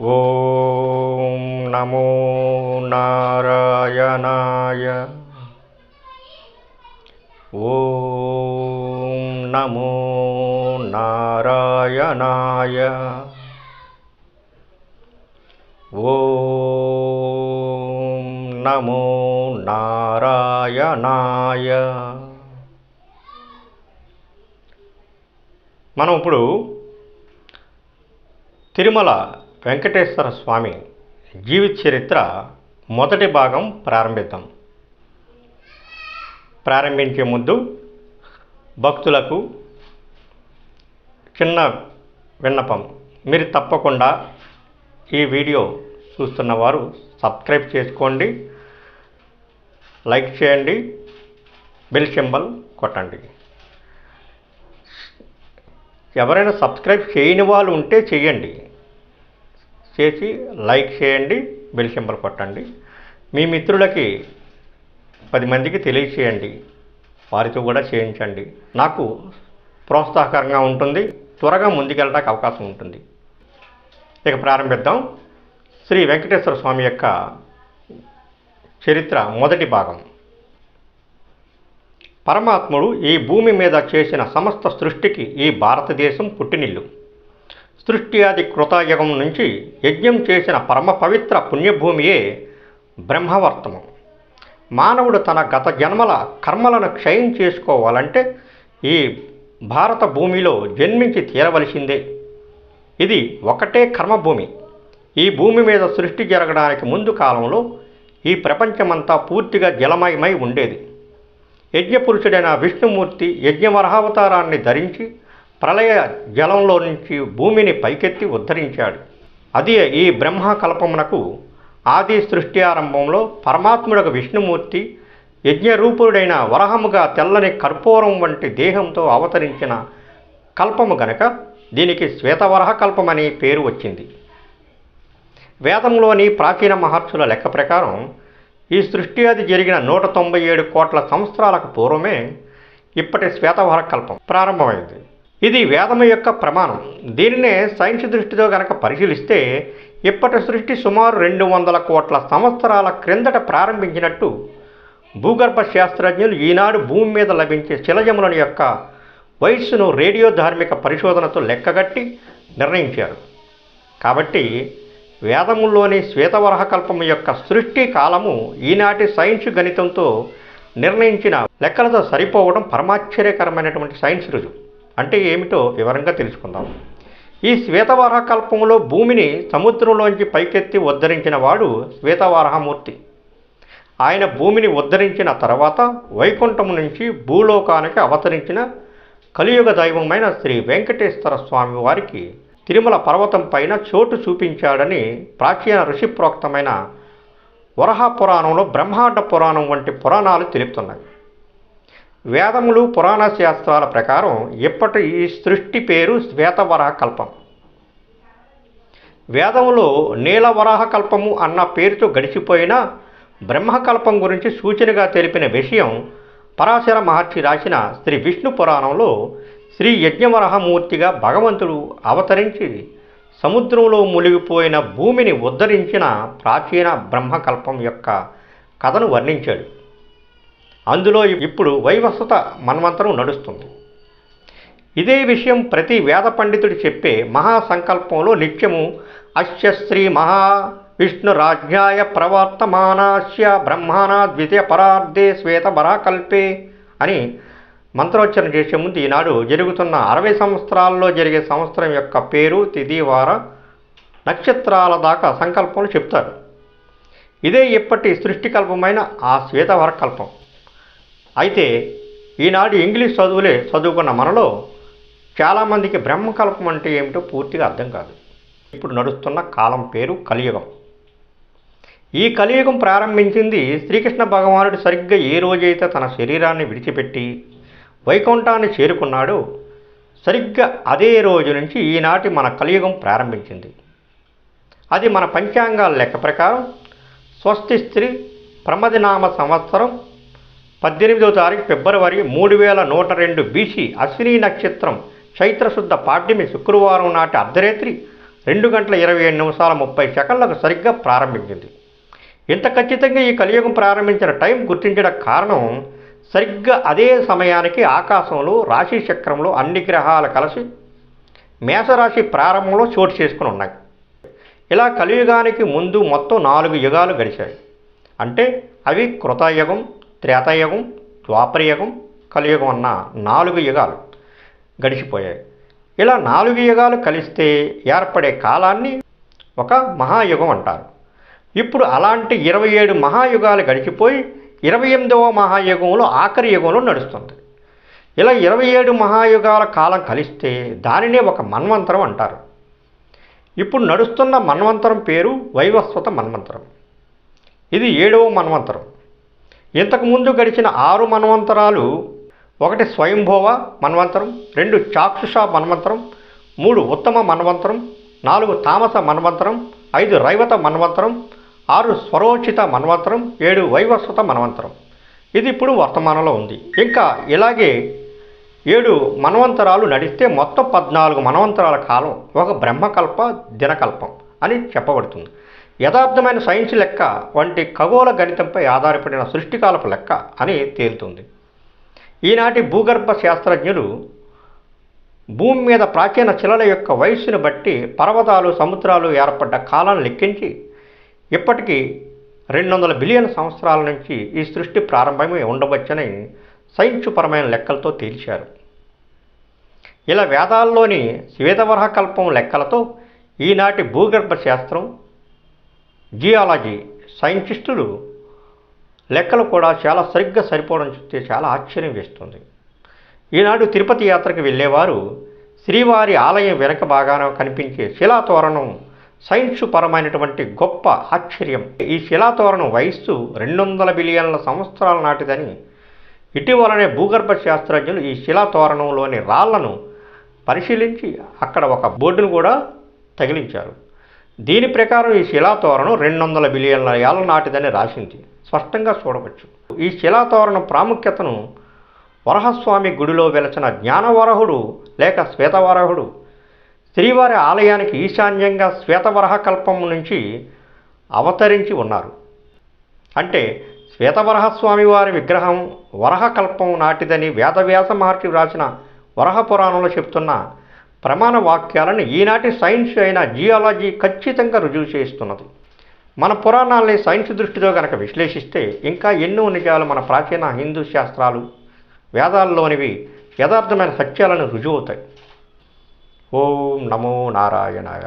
ఓం నమో నారాయణాయ. ఓం నమో నారాయణాయ. ఓం నమో నారాయణాయ. మనం ఇప్పుడు తిరుమల వెంకటేశ్వర స్వామి జీవిత చరిత్ర మొదటి భాగం ప్రారంభిద్దాం. ప్రారంభించే ముందు భక్తులకు చిన్న విన్నపం, మీరు తప్పకుండా ఈ వీడియో చూస్తున్న వారు సబ్స్క్రైబ్ చేసుకోండి, లైక్ చేయండి, బెల్ సింబల్ కొట్టండి. ఎవరైనా సబ్స్క్రైబ్ చేయని వాళ్ళు ఉంటే చేయండి, చేసి లైక్ చేయండి, బెల్ సింబల్ కొట్టండి. మీ మిత్రులకి 10 మందికి తెలియచేయండి, వారితో కూడా చేయించండి. నాకు ప్రోత్సాహకరంగా ఉంటుంది, త్వరగా ముందుకెళ్ళడానికి అవకాశం ఉంటుంది. ఇక ప్రారంభిద్దాం. శ్రీ వెంకటేశ్వర స్వామి యొక్క చరిత్ర మొదటి భాగం. పరమాత్ముడు ఈ భూమి మీద చేసిన సమస్త సృష్టికి ఈ భారతదేశం పుట్టినిల్లు. సృష్టి ఆది కృతయుగం నుంచి యజ్ఞం చేసిన పరమ పవిత్ర పుణ్యభూమియే బ్రహ్మవర్తమం. మానవుడు తన గత జన్మల కర్మలను క్షయం చేసుకోవాలంటే ఈ భారత భూమిలో జన్మించి తీరవలసిందే. ఇది ఒకటే కర్మభూమి. ఈ భూమి మీద సృష్టి జరగడానికి ముందు కాలంలో ఈ ప్రపంచమంతా పూర్తిగా జలమయమై ఉండేది. యజ్ఞపురుషుడైన విష్ణుమూర్తి యజ్ఞవరహావతారాన్ని ధరించి ప్రళయ జలంలో నుంచి భూమిని పైకెత్తి ఉద్ధరించాడు. అది ఈ బ్రహ్మకల్పమునకు ఆది సృష్టి ఆరంభంలో పరమాత్ముడకు విష్ణుమూర్తి యజ్ఞరూపుడైన వరహముగా తెల్లని కర్పూరం వంటి దేహంతో అవతరించిన కల్పము గనక దీనికి శ్వేతవరహ కల్పమని పేరు వచ్చింది. వేదంలోని ప్రాచీన మహర్షుల లెక్క ప్రకారం ఈ సృష్టి అది జరిగిన 197 కోట్ల సంవత్సరాలకు పూర్వమే ఇప్పటి శ్వేతవరహ కల్పం ప్రారంభమైంది. ఇది వేదము యొక్క ప్రమాణం. దీనినే సైన్స్ దృష్టితో గనక పరిశీలిస్తే ఇప్పటి సృష్టి సుమారు 200 కోట్ల సంవత్సరాల క్రిందట ప్రారంభించినట్టు భూగర్భ శాస్త్రజ్ఞులు ఈనాడు భూమి మీద లభించే శిలజముల యొక్క వయస్సును రేడియో ధార్మిక పరిశోధనతో లెక్కగట్టి నిర్ణయించారు. కాబట్టి వేదములోని శ్వేతవరహ కల్పము యొక్క సృష్టి కాలము ఈనాటి సైన్స్ గణితంతో నిర్ణయించిన లెక్కలతో సరిపోవడం పరమాశ్చర్యకరమైనటువంటి సైన్స్ రుజువు. అంటే ఏమిటో వివరంగా తెలుసుకుందాం. ఈ శ్వేతవరహ కల్పంలో భూమిని సముద్రంలోంచి పైకెత్తి ఉద్ధరించిన వాడు శ్వేతవరహమూర్తి. ఆయన భూమిని ఉద్ధరించిన తర్వాత వైకుంఠము నుంచి భూలోకానికి అవతరించిన కలియుగ దైవమైన శ్రీ వెంకటేశ్వర స్వామి వారికి తిరుమల పర్వతం పైన చోటు చూపించాడని ప్రాచీన ఋషిప్రోక్తమైన వరహ పురాణంలో బ్రహ్మాండ పురాణం వంటి పురాణాలు తెలుపుతున్నాయి. వేదములు పురాణ శాస్త్రాల ప్రకారం ఇప్పటి ఈ సృష్టి పేరు శ్వేతవరహ కల్పం. వేదములో నీలవరాహ కల్పము అన్న పేరుతో గడిచిపోయిన బ్రహ్మకల్పం గురించి సూచనగా తెలిపిన విషయం పరాశర మహర్షి రాసిన శ్రీ విష్ణు పురాణంలో శ్రీ యజ్ఞవరహమూర్తిగా భగవంతుడు అవతరించి సముద్రంలో మునిగిపోయిన భూమిని ఉద్ధరించిన ప్రాచీన బ్రహ్మకల్పం యొక్క కథను వర్ణించాడు. అందులో ఇప్పుడు వైవస్వత మన్వంతరం నడుస్తుంది. ఇదే విషయం ప్రతి వేద పండితుడు చెప్పే మహాసంకల్పంలో నిత్యము అస్య శ్రీ మహావిష్ణురాజ్ఞాయ ప్రవర్తమానాస్య బ్రహ్మాణ ద్వితీయ పరార్ధే శ్వేతవరహకల్పే అని మంత్రోచ్చరణ చేసే ముందు ఈనాడు జరుగుతున్న 60 సంవత్సరాల్లో జరిగే సంవత్సరం యొక్క పేరు, తిథి, వార, నక్షత్రాల దాకా సంకల్పంలో చెప్తారు. ఇదే ఇప్పటి సృష్టికల్పమైన ఆ శ్వేతవరహ కల్పం. అయితే ఈనాడు ఇంగ్లీష్ చదువులే చదువుకున్న మనలో చాలామందికి బ్రహ్మకల్పం అంటే ఏమిటో పూర్తిగా అర్థం కాదు. ఇప్పుడు నడుస్తున్న కాలం పేరు కలియుగం. ఈ కలియుగం ప్రారంభించింది శ్రీకృష్ణ భగవానుడు సరిగ్గా ఏ రోజైతే తన శరీరాన్ని విడిచిపెట్టి వైకుంఠాన్ని చేరుకున్నాడో సరిగ్గా అదే రోజు నుంచి ఈనాటి మన కలియుగం ప్రారంభించింది. అది మన పంచాంగాల లెక్క ప్రకారం స్వస్తి స్త్రీ ప్రమదినామ సంవత్సరం 18వ తారీఖు ఫిబ్రవరి 3102 BC అశ్విని నక్షత్రం చైత్రశుద్ధ పాడ్యమి శుక్రవారం నాటి అర్ధరాత్రి 2:27:30 సరిగ్గా ప్రారంభించింది. ఇంత ఖచ్చితంగా ఈ కలియుగం ప్రారంభించిన టైం గుర్తించడం కారణం సరిగ్గా అదే సమయానికి ఆకాశంలో రాశి చక్రంలో అన్ని గ్రహాలు కలిసి మేషరాశి ప్రారంభంలో చోటు చేసుకుని ఉన్నాయి. ఇలా కలియుగానికి ముందు మొత్తం 4 యుగాలు గడిచాయి. అంటే అవి కృతయుగం, త్రేతాయుగం, ద్వాపరయుగం, కలియుగం అన్న 4 యుగాలు గడిచిపోయాయి. ఇలా 4 యుగాలు కలిస్తే ఏర్పడే కాలాన్ని ఒక మహాయుగం అంటారు. ఇప్పుడు అలాంటి 27 మహాయుగాలు గడిచిపోయి 28వ మహాయుగంలో ఆఖరి యుగంలో నడుస్తుంది. ఇలా 27 మహాయుగాల కాలం కలిస్తే దానినే ఒక మన్వంతరం అంటారు. ఇప్పుడు నడుస్తున్న మన్వంతరం పేరు వైవస్వత మన్వంతరం. ఇది 7వ మన్వంతరం. ఇంతకుముందు గడిచిన 6 మన్వంతరాలు 1 స్వయంభోవ మన్వంతరం, 2 చాక్షుష మన్వంతరం, 3 ఉత్తమ మన్వంతరం, 4 తామస మన్వంతరం, 5 రైవత మన్వంతరం, 6 స్వరోచిత మన్వంతరం, 7 వైవస్వత మన్వంతరం. ఇది ఇప్పుడు వర్తమానంలో ఉంది. ఇంకా ఇలాగే 7 మన్వంతరాలు నడిస్తే మొత్తం 14 మన్వంతరాల కాలం ఒక బ్రహ్మకల్ప దినకల్పం అని చెప్పబడుతుంది. యథార్థమైన సైన్స్ లెక్క వంటి ఖగోళ గణితంపై ఆధారపడిన సృష్టికాలపు లెక్క అని తేలుతుంది. ఈనాటి భూగర్భ శాస్త్రజ్ఞులు భూమి మీద ప్రాచీన శిలల యొక్క వయస్సును బట్టి పర్వతాలు, సముద్రాలు ఏర్పడ్డ కాలాన్ని లెక్కించి ఇప్పటికీ 200 బిలియన్ సంవత్సరాల నుంచి ఈ సృష్టి ప్రారంభమై ఉండవచ్చని సైన్సుపరమైన లెక్కలతో తేల్చారు. ఇలా వేదాల్లోని శ్వేతవరాహ కల్పం లెక్కలతో ఈనాటి భూగర్భ శాస్త్రం, జియాలజీ సైంటిస్టులు లెక్కలు కూడా చాలా సరిగ్గా సరిపోవడం చూస్తే చాలా ఆశ్చర్యం వేస్తుంది. ఈనాడు తిరుపతి యాత్రకు వెళ్ళేవారు శ్రీవారి ఆలయం వెనక భాగాన కనిపించే శిలాతోరణం సైన్సు పరమైనటువంటి గొప్ప ఆశ్చర్యం. ఈ శిలాతోరణం వయస్సు 200 బిలియన్ల సంవత్సరాల నాటిదని ఇటీవలనే భూగర్భ శాస్త్రజ్ఞులు ఈ శిలాతోరణంలోని రాళ్లను పరిశీలించి అక్కడ ఒక బోర్డును కూడా తగిలించారు. దీని ప్రకారం ఈ శిలాతోరణం 200 బిలియన్ల ఏళ్ల నాటిదని రాసింది స్పష్టంగా చూడవచ్చు. ఈ శిలాతోరణం ప్రాముఖ్యతను వరహస్వామి గుడిలో వెలసిన జ్ఞానవరహుడు లేక శ్వేతవరహుడు శ్రీవారి ఆలయానికి ఈశాన్యంగా శ్వేతవరాహ కల్పం నుంచి అవతరించి ఉన్నారు. అంటే శ్వేతవరహస్వామి వారి విగ్రహం వరహకల్పం నాటిదని వేదవ్యాస మహర్షి వ్రాసిన వరహ పురాణంలో చెప్తున్న ప్రమాణ వాక్యాలను ఈనాటి సైన్స్ అయిన జియాలజీ ఖచ్చితంగా రుజువు చేస్తున్నది. మన పురాణాలని సైన్స్ దృష్టితో కనుక విశ్లేషిస్తే ఇంకా ఎన్నో నిజాలు మన ప్రాచీన హిందూ శాస్త్రాలు, వేదాల్లోనివి యథార్థమైన సత్యాలను రుజువు అవుతాయి. ఓం నమో నారాయణాయ.